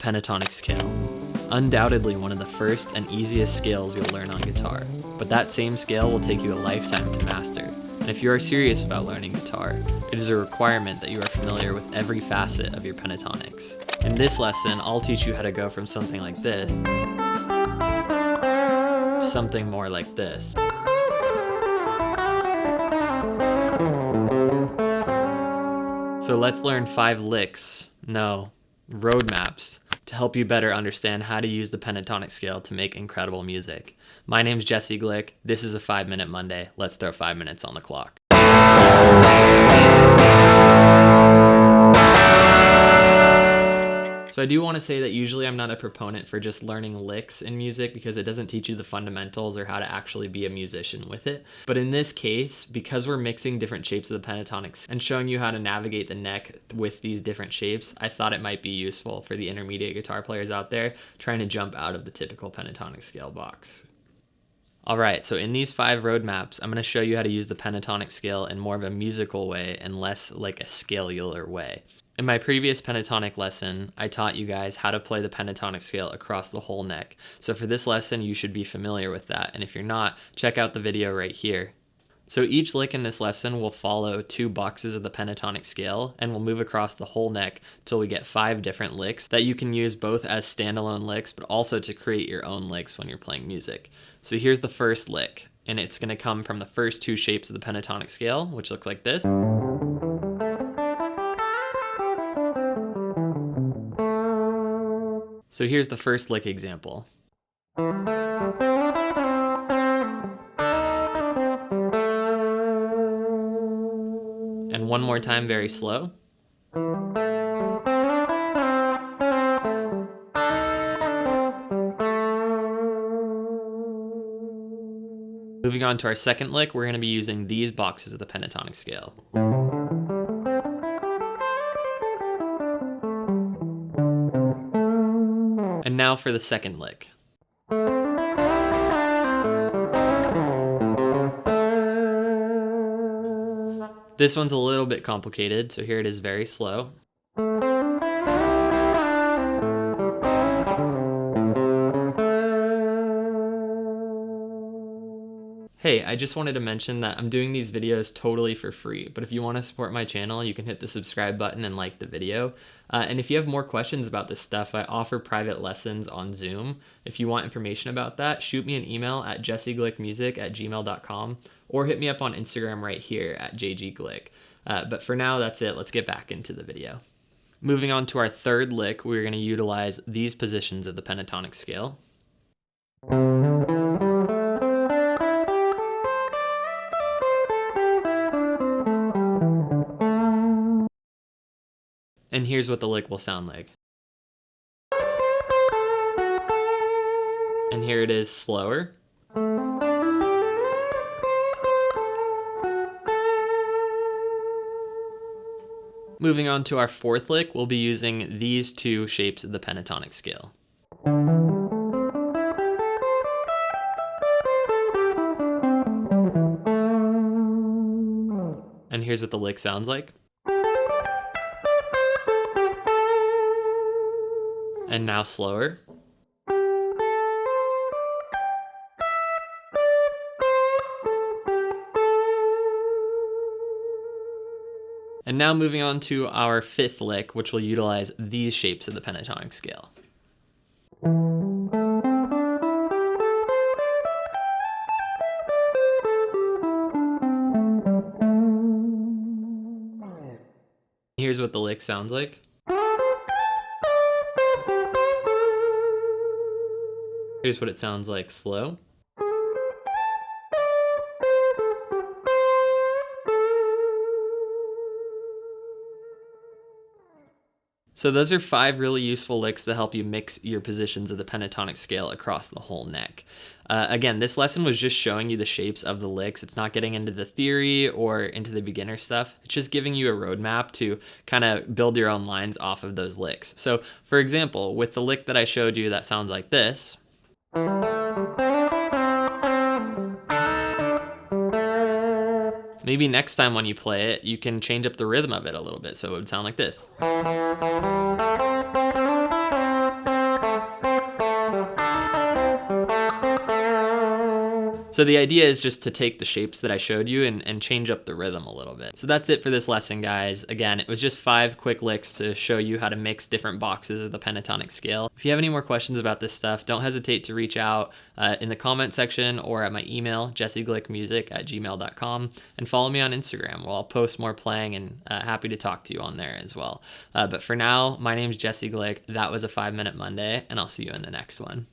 pentatonic scale. Undoubtedly one of the first and easiest scales you'll learn on guitar, but that same scale will take you a lifetime to master. And if you are serious about learning guitar, it is a requirement that you are familiar with every facet of your pentatonics. In this lesson, I'll teach you how to go from something like this to something more like this. So let's learn 5 licks, no, roadmaps, to help you better understand how to use the pentatonic scale to make incredible music. My name's Jesse Glick. This is a 5-Minute Monday. Let's throw 5 minutes on the clock. So I do want to say that usually I'm not a proponent for just learning licks in music because it doesn't teach you the fundamentals or how to actually be a musician with it. But in this case, because we're mixing different shapes of the pentatonics and showing you how to navigate the neck with these different shapes, I thought it might be useful for the intermediate guitar players out there trying to jump out of the typical pentatonic scale box. All right, so in these 5 roadmaps, I'm going to show you how to use the pentatonic scale in more of a musical way and less like a scalular way. In my previous pentatonic lesson, I taught you guys how to play the pentatonic scale across the whole neck. So for this lesson, you should be familiar with that. And if you're not, check out the video right here. So each lick in this lesson will follow 2 boxes of the pentatonic scale, and we'll move across the whole neck till we get 5 different licks that you can use both as standalone licks, but also to create your own licks when you're playing music. So here's the first lick, and it's going to come from the first 2 shapes of the pentatonic scale, which looks like this. So here's the first lick example. And one more time, very slow. Moving on to our second lick, we're going to be using these boxes of the pentatonic scale. And now for the second lick. This one's a little bit complicated, so here it is very slow. Hey, I just wanted to mention that I'm doing these videos totally for free, but if you want to support my channel, you can hit the subscribe button and like the video. And if you have more questions about this stuff, I offer private lessons on Zoom. If you want information about that, shoot me an email at jesseglickmusic@gmail.com or hit me up on Instagram right here at jgglick. But for now, that's it. Let's get back into the video. Moving on to our third lick, we're going to utilize these positions of the pentatonic scale. And here's what the lick will sound like. And here it is slower. Moving on to our fourth lick, we'll be using these 2 shapes of the pentatonic scale. And here's what the lick sounds like. And now slower. And now moving on to our 5th lick, which will utilize these shapes of the pentatonic scale. Here's what the lick sounds like. Here's what it sounds like slow. So those are 5 really useful licks to help you mix your positions of the pentatonic scale across the whole neck. Again, this lesson was just showing you the shapes of the licks. It's not getting into the theory or into the beginner stuff. It's just giving you a roadmap to kind of build your own lines off of those licks. So for example, with the lick that I showed you that sounds like this, maybe next time when you play it, you can change up the rhythm of it a little bit so it would sound like this. So the idea is just to take the shapes that I showed you and change up the rhythm a little bit. So that's it for this lesson, guys. Again, it was just 5 quick licks to show you how to mix different boxes of the pentatonic scale. If you have any more questions about this stuff, don't hesitate to reach out in the comment section or at my email, jesseglickmusic@gmail.com, and follow me on Instagram where I'll post more playing, and happy to talk to you on there as well. But for now, my name's Jesse Glick. That was a 5-Minute Monday, and I'll see you in the next one.